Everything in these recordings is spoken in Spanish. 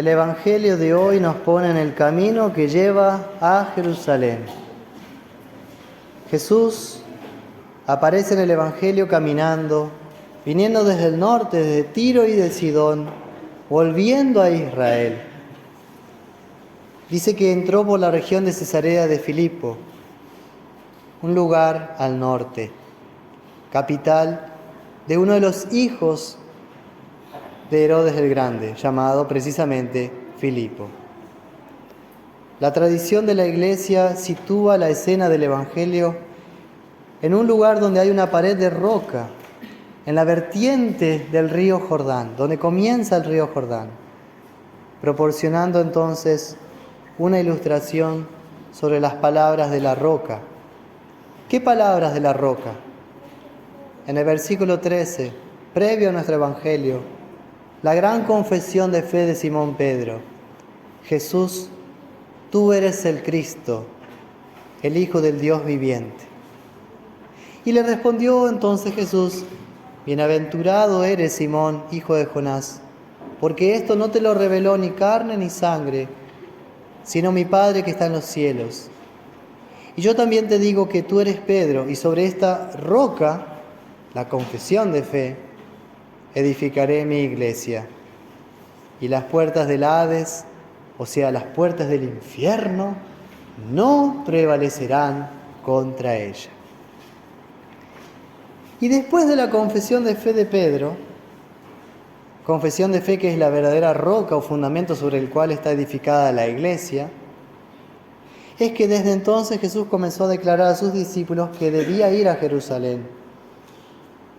El Evangelio de hoy nos pone en el camino que lleva a Jerusalén. Jesús aparece en el Evangelio caminando, viniendo desde el norte, desde Tiro y de Sidón, volviendo a Israel. Dice que entró por la región de Cesarea de Filipo, un lugar al norte, capital de uno de los hijos de Herodes el Grande, llamado precisamente Filipo. La tradición de la Iglesia sitúa la escena del Evangelio en un lugar donde hay una pared de roca, en la vertiente del río Jordán, donde comienza el río Jordán, proporcionando entonces una ilustración sobre las palabras de la roca. ¿Qué palabras de la roca? En el versículo 13, previo a nuestro Evangelio, la gran confesión de fe de Simón Pedro: Jesús, tú eres el Cristo, el Hijo del Dios viviente. Y le respondió entonces Jesús: bienaventurado eres, Simón, hijo de Jonás, porque esto no te lo reveló ni carne ni sangre, sino mi Padre que está en los cielos. Y yo también te digo que tú eres Pedro, y sobre esta roca, la confesión de fe, edificaré mi iglesia, y las puertas del Hades, o sea, las puertas del infierno, no prevalecerán contra ella. Y después de la confesión de fe de Pedro, confesión de fe que es la verdadera roca o fundamento sobre el cual está edificada la iglesia, es que desde entonces Jesús comenzó a declarar a sus discípulos que debía ir a Jerusalén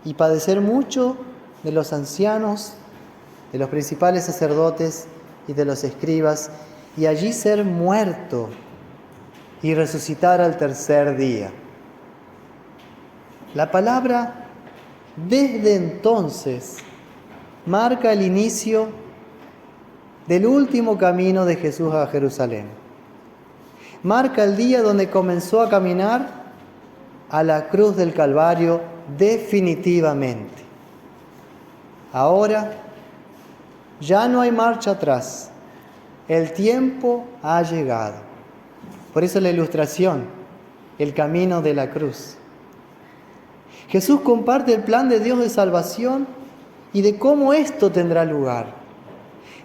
y padecer mucho de los ancianos, de los principales sacerdotes y de los escribas, y allí ser muerto y resucitar al tercer día. La palabra desde entonces marca el inicio del último camino de Jesús a Jerusalén. Marca el día donde comenzó a caminar a la cruz del Calvario definitivamente. Ahora ya no hay marcha atrás. El tiempo ha llegado. Por eso la ilustración, el camino de la cruz. Jesús comparte el plan de Dios de salvación y de cómo esto tendrá lugar,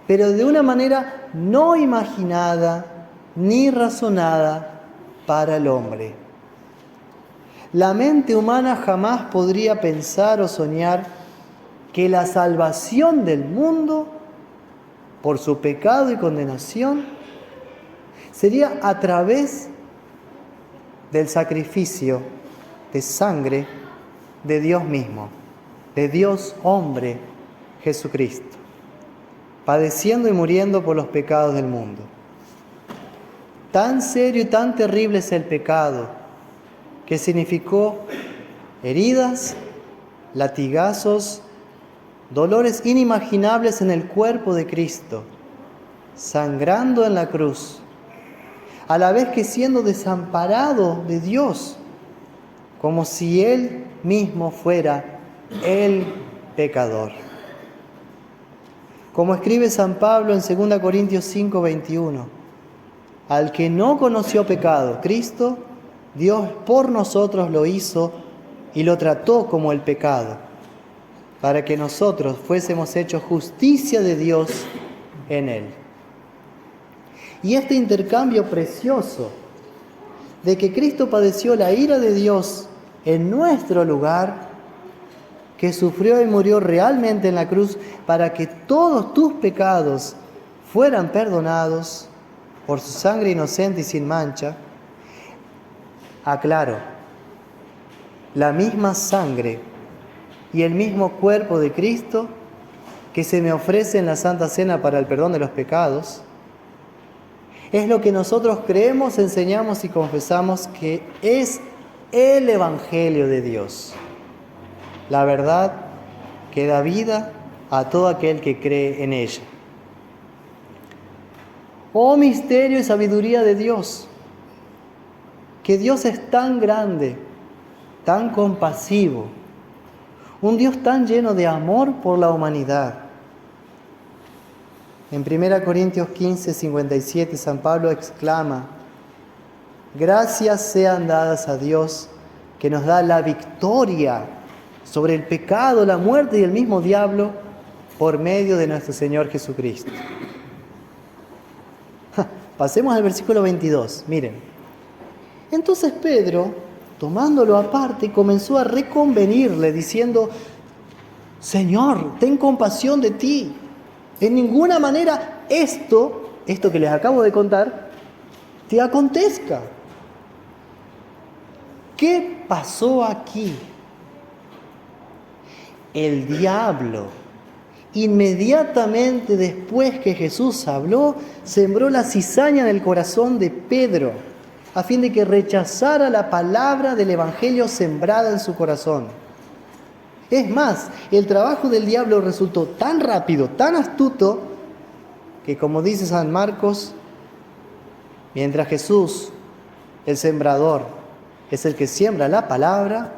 pero de una manera no imaginada ni razonada para el hombre. La mente humana jamás podría pensar o soñar que la salvación del mundo por su pecado y condenación sería a través del sacrificio de sangre de Dios mismo, de Dios hombre, Jesucristo, padeciendo y muriendo por los pecados del mundo. Tan serio y tan terrible es el pecado que significó heridas, latigazos, dolores inimaginables en el cuerpo de Cristo, sangrando en la cruz, a la vez que siendo desamparado de Dios, como si Él mismo fuera el pecador. Como escribe San Pablo en 2 Corintios 5:21, al que no conoció pecado, Cristo, Dios por nosotros lo hizo y lo trató como el pecado, para que nosotros fuésemos hechos justicia de Dios en Él. Y este intercambio precioso de que Cristo padeció la ira de Dios en nuestro lugar, que sufrió y murió realmente en la cruz para que todos tus pecados fueran perdonados por su sangre inocente y sin mancha. Aclaro, la misma sangre y el mismo cuerpo de Cristo que se me ofrece en la Santa Cena para el perdón de los pecados, es lo que nosotros creemos, enseñamos y confesamos que es el Evangelio de Dios. La verdad que da vida a todo aquel que cree en ella. Oh misterio y sabiduría de Dios, que Dios es tan grande, tan compasivo, un Dios tan lleno de amor por la humanidad, En 1 Corintios 15, 57, San Pablo exclama: gracias sean dadas a Dios que nos da la victoria sobre el pecado, la muerte y el mismo diablo por medio de nuestro Señor Jesucristo. Pasemos al versículo 22, miren. Entonces Pedro, tomándolo aparte, comenzó a reconvenirle diciendo: Señor, ten compasión de ti. En ninguna manera esto que les acabo de contar, te acontezca. ¿Qué pasó aquí? El diablo, inmediatamente después que Jesús habló, sembró la cizaña en el corazón de Pedro, a fin de que rechazara la palabra del Evangelio sembrada en su corazón. Es más, el trabajo del diablo resultó tan rápido, tan astuto, que como dice San Marcos, mientras Jesús, el sembrador, es el que siembra la palabra,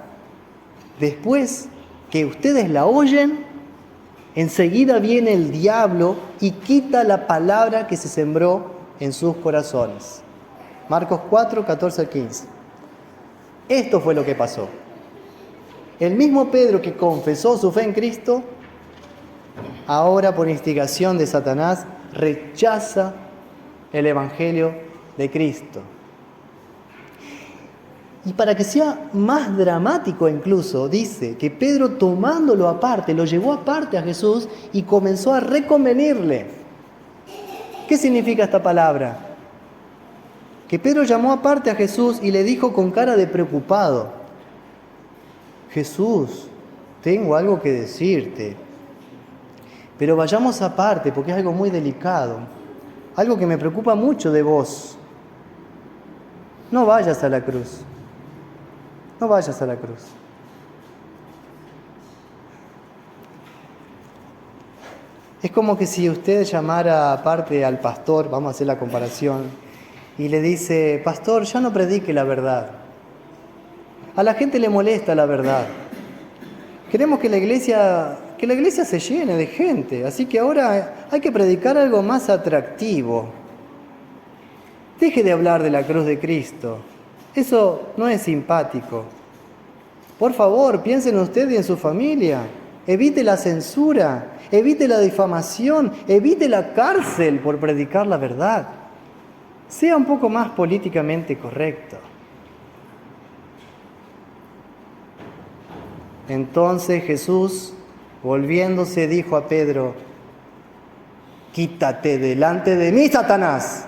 después que ustedes la oyen, enseguida viene el diablo y quita la palabra que se sembró en sus corazones. Marcos 4, 14 al 15. Esto fue lo que pasó. El mismo Pedro que confesó su fe en Cristo, ahora por instigación de Satanás, rechaza el Evangelio de Cristo. Y para que sea más dramático incluso, dice que Pedro, tomándolo aparte, lo llevó aparte a Jesús y comenzó a reconvenirle. ¿Qué significa esta palabra? Que Pedro llamó aparte a Jesús y le dijo con cara de preocupado: Jesús, tengo algo que decirte, pero vayamos aparte porque es algo muy delicado, algo que me preocupa mucho de vos. No vayas a la cruz, no vayas a la cruz. Es como que si usted llamara aparte al pastor, vamos a hacer la comparación, y le dice: pastor, ya no predique la verdad. A la gente le molesta la verdad. Queremos que la iglesia se llene de gente, así que ahora hay que predicar algo más atractivo. Deje de hablar de la cruz de Cristo. Eso no es simpático. Por favor, piensen en usted y en su familia. Evite la censura, evite la difamación, evite la cárcel por predicar la verdad. Sea un poco más políticamente correcto. Entonces Jesús, volviéndose, dijo a Pedro: quítate delante de mí, Satanás,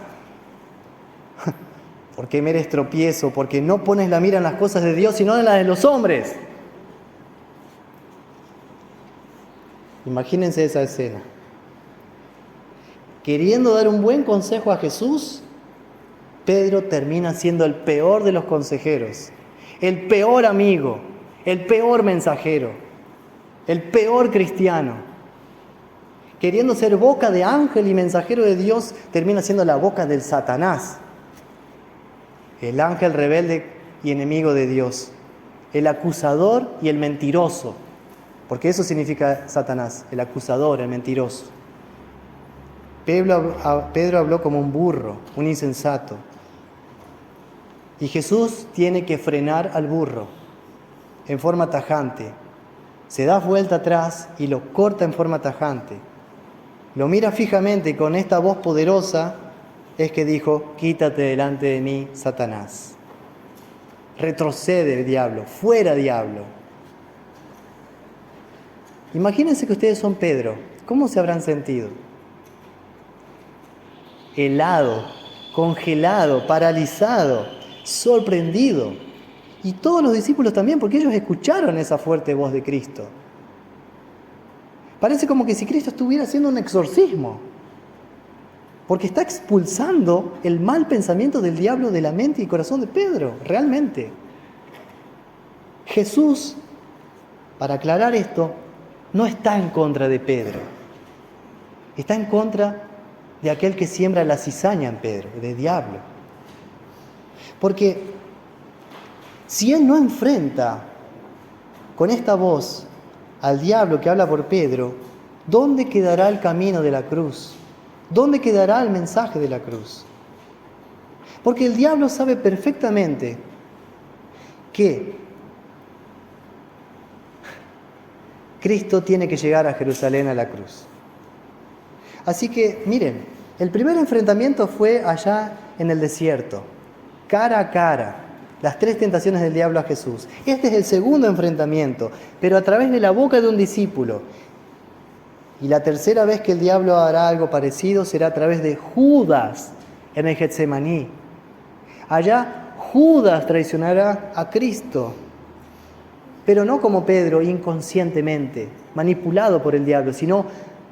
porque me eres tropiezo, porque no pones la mira en las cosas de Dios, sino en las de los hombres. Imagínense esa escena. Queriendo dar un buen consejo a Jesús, Pedro termina siendo el peor de los consejeros, el peor amigo, el peor mensajero, el peor cristiano. Queriendo ser boca de ángel y mensajero de Dios, termina siendo la boca del Satanás, el ángel rebelde y enemigo de Dios, el acusador y el mentiroso, porque eso significa Satanás, el acusador, el mentiroso. Pedro habló como un burro, un insensato, y Jesús tiene que frenar al burro en forma tajante. Se da vuelta atrás y lo corta en forma tajante. Lo mira fijamente y con esta voz poderosa es que dijo: quítate delante de mí, Satanás. Retrocede, diablo, fuera, diablo. Imagínense que ustedes son Pedro. ¿Cómo se habrán sentido? Helado, congelado, paralizado, sorprendido. Y todos los discípulos también, porque ellos escucharon esa fuerte voz de Cristo. Parece como que si Cristo estuviera haciendo un exorcismo, porque está expulsando el mal pensamiento del diablo de la mente y corazón de Pedro, realmente. Jesús, para aclarar esto, no está en contra de Pedro, está en contra de aquel que siembra la cizaña en Pedro, de diablo. Porque si él no enfrenta con esta voz al diablo que habla por Pedro, ¿dónde quedará el camino de la cruz? ¿Dónde quedará el mensaje de la cruz? Porque el diablo sabe perfectamente que Cristo tiene que llegar a Jerusalén a la cruz. Así que, miren, el primer enfrentamiento fue allá en el desierto, cara a cara, las 3 tentaciones del diablo a Jesús. Este es el segundo enfrentamiento, pero a través de la boca de un discípulo. Y la tercera vez que el diablo hará algo parecido será a través de Judas en el Getsemaní. Allá Judas traicionará a Cristo, pero no como Pedro, inconscientemente, manipulado por el diablo, sino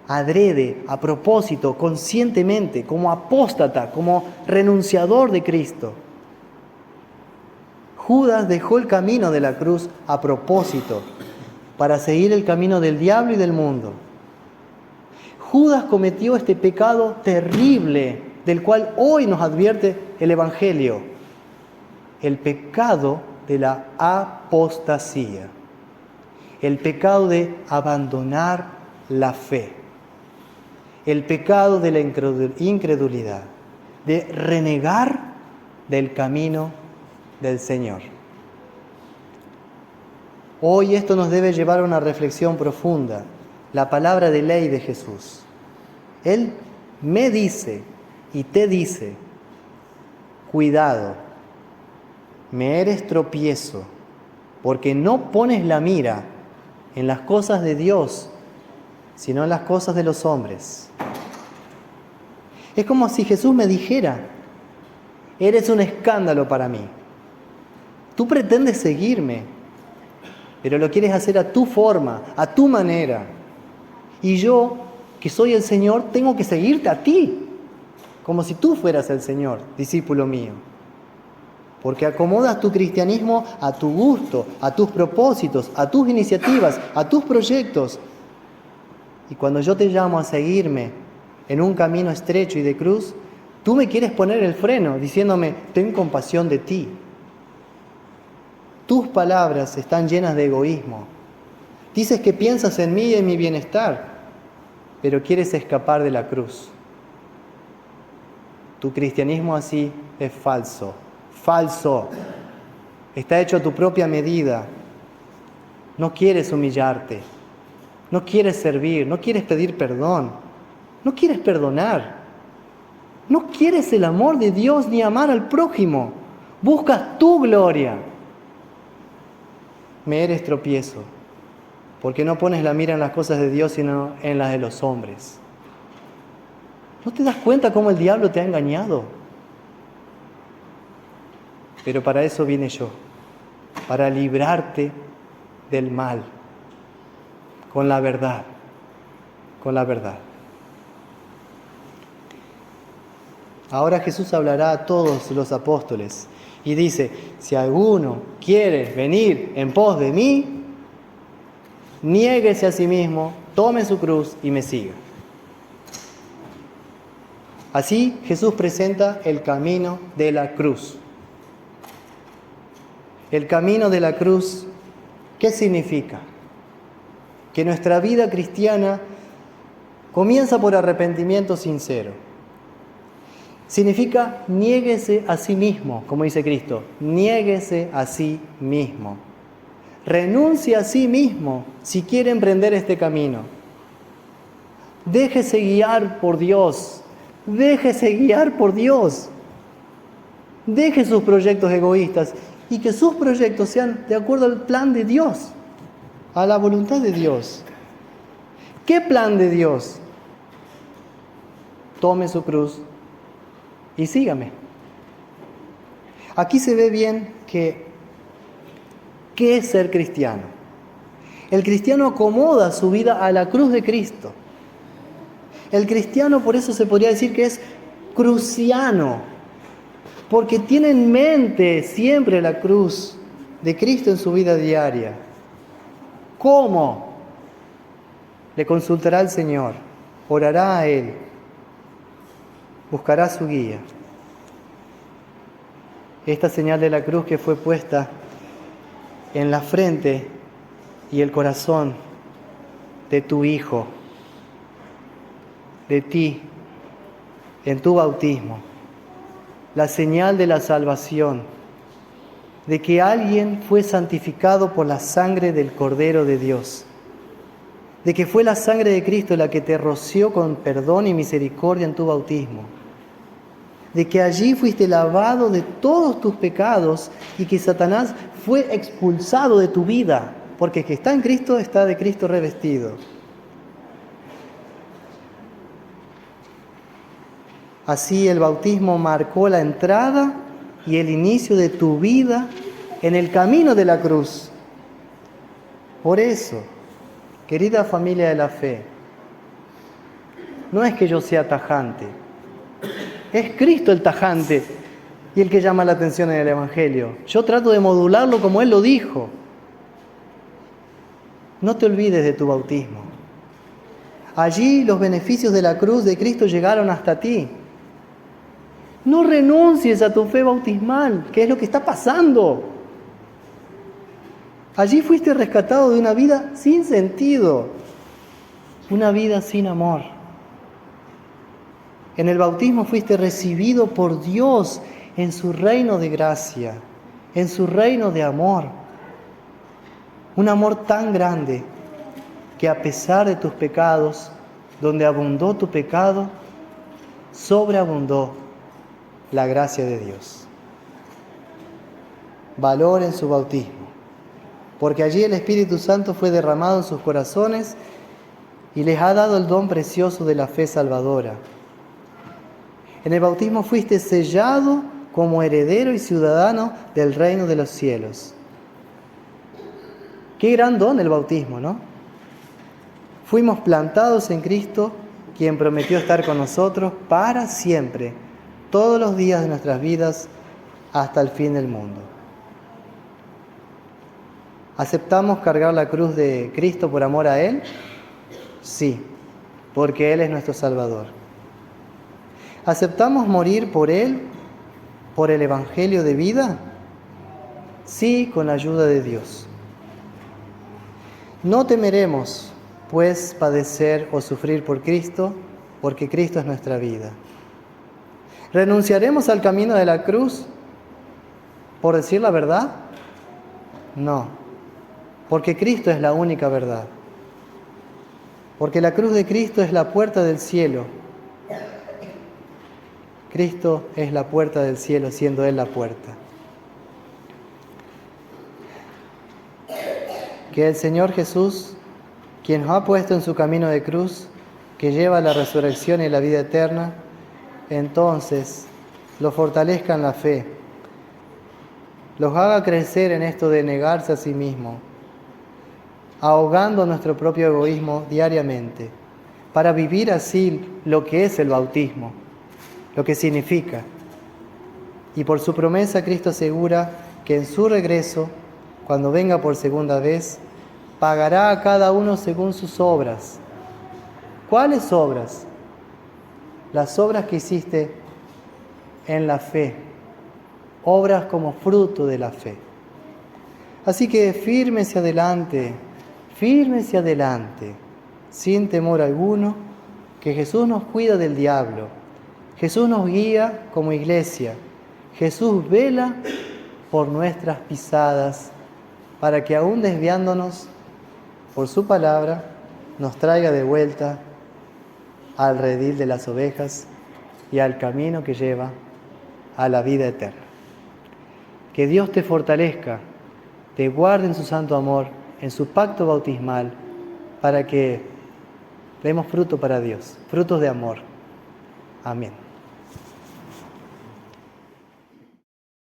adrede, a propósito, conscientemente, como apóstata, como renunciador de Cristo. Judas dejó el camino de la cruz a propósito, para seguir el camino del diablo y del mundo. Judas cometió este pecado terrible, del cual hoy nos advierte el Evangelio, el pecado de la apostasía, el pecado de abandonar la fe, el pecado de la incredulidad, de renegar del camino del Señor. Hoy esto nos debe llevar a una reflexión profunda, la palabra de ley de Jesús. Él me dice y te dice, cuidado, me eres tropiezo, porque no pones la mira en las cosas de Dios, sino en las cosas de los hombres. Es como si Jesús me dijera, eres un escándalo para mí. Tú pretendes seguirme, pero lo quieres hacer a tu forma, a tu manera. Y yo, que soy el Señor, tengo que seguirte a ti, como si tú fueras el Señor, discípulo mío. Porque acomodas tu cristianismo a tu gusto, a tus propósitos, a tus iniciativas, a tus proyectos. Y cuando yo te llamo a seguirme en un camino estrecho y de cruz, tú me quieres poner el freno, diciéndome, ten compasión de ti. Tus palabras están llenas de egoísmo. Dices que piensas en mí y en mi bienestar, pero quieres escapar de la cruz. Tu cristianismo así es falso. Falso. Está hecho a tu propia medida. No quieres humillarte. No quieres servir. No quieres pedir perdón. No quieres perdonar. No quieres el amor de Dios ni amar al prójimo. Buscas tu gloria. Me eres tropiezo, porque no pones la mira en las cosas de Dios, sino en las de los hombres. ¿No te das cuenta cómo el diablo te ha engañado? Pero para eso vine yo, para librarte del mal, con la verdad, con la verdad. Ahora Jesús hablará a todos los apóstoles y dice, si alguno quiere venir en pos de mí, niéguese a sí mismo, tome su cruz y me siga. Así Jesús presenta el camino de la cruz. El camino de la cruz, ¿qué significa? Que nuestra vida cristiana comienza por arrepentimiento sincero. Significa niéguese a sí mismo, como dice Cristo, niéguese a sí mismo. Renuncie a sí mismo si quiere emprender este camino. Déjese guiar por Dios. Déjese guiar por Dios. Deje sus proyectos egoístas y que sus proyectos sean de acuerdo al plan de Dios, a la voluntad de Dios. ¿Qué plan de Dios? Tome su cruz y sígame. Aquí se ve bien ¿qué es ser cristiano? El cristiano acomoda su vida a la cruz de Cristo. El cristiano, por eso se podría decir que es cruciano, porque tiene en mente siempre la cruz de Cristo en su vida diaria. ¿Cómo? Le consultará al Señor, orará a Él, buscará su guía. Esta señal de la cruz que fue puesta en la frente y el corazón de tu Hijo, de ti, en tu bautismo, la señal de la salvación, de que alguien fue santificado por la sangre del Cordero de Dios, de que fue la sangre de Cristo la que te roció con perdón y misericordia en tu bautismo, de que allí fuiste lavado de todos tus pecados y que Satanás fue expulsado de tu vida, porque el que está en Cristo está de Cristo revestido. Así el bautismo marcó la entrada y el inicio de tu vida en el camino de la cruz. Por eso, querida familia de la fe, no es que yo sea tajante, es Cristo el tajante y el que llama la atención en el Evangelio. Yo trato de modularlo como Él lo dijo. No te olvides de tu bautismo. Allí los beneficios de la cruz de Cristo llegaron hasta ti. No renuncies a tu fe bautismal, que es lo que está pasando. Allí fuiste rescatado de una vida sin sentido, una vida sin amor. En el bautismo fuiste recibido por Dios en su reino de gracia, en su reino de amor. Un amor tan grande que a pesar de tus pecados, donde abundó tu pecado, sobreabundó la gracia de Dios. Valoren su bautismo, porque allí el Espíritu Santo fue derramado en sus corazones y les ha dado el don precioso de la fe salvadora. En el bautismo fuiste sellado como heredero y ciudadano del reino de los cielos. Qué gran don el bautismo, ¿no? Fuimos plantados en Cristo, quien prometió estar con nosotros para siempre, todos los días de nuestras vidas, hasta el fin del mundo. ¿Aceptamos cargar la cruz de Cristo por amor a Él? Sí, porque Él es nuestro Salvador. ¿Aceptamos morir por Él, por el Evangelio de vida? Sí, con la ayuda de Dios. No temeremos, pues, padecer o sufrir por Cristo, porque Cristo es nuestra vida. ¿Renunciaremos al camino de la cruz por decir la verdad? No, porque Cristo es la única verdad. Porque la cruz de Cristo es la puerta del cielo. Cristo es la puerta del cielo, siendo Él la puerta. Que el Señor Jesús, quien nos ha puesto en su camino de cruz, que lleva la resurrección y la vida eterna, entonces los fortalezca en la fe, los haga crecer en esto de negarse a sí mismo, ahogando nuestro propio egoísmo diariamente, para vivir así lo que es el bautismo, lo que significa. Y por su promesa Cristo asegura que en su regreso, cuando venga por segunda vez, pagará a cada uno según sus obras. ¿Cuáles obras? Las obras que hiciste en la fe, obras como fruto de la fe. Así que fírmese adelante, sin temor alguno, que Jesús nos cuida del diablo, Jesús nos guía como iglesia, Jesús vela por nuestras pisadas, para que aún desviándonos por su palabra, nos traiga de vuelta al redil de las ovejas y al camino que lleva a la vida eterna. Que Dios te fortalezca, te guarde en su santo amor, en su pacto bautismal, para que demos fruto para Dios, frutos de amor. Amén.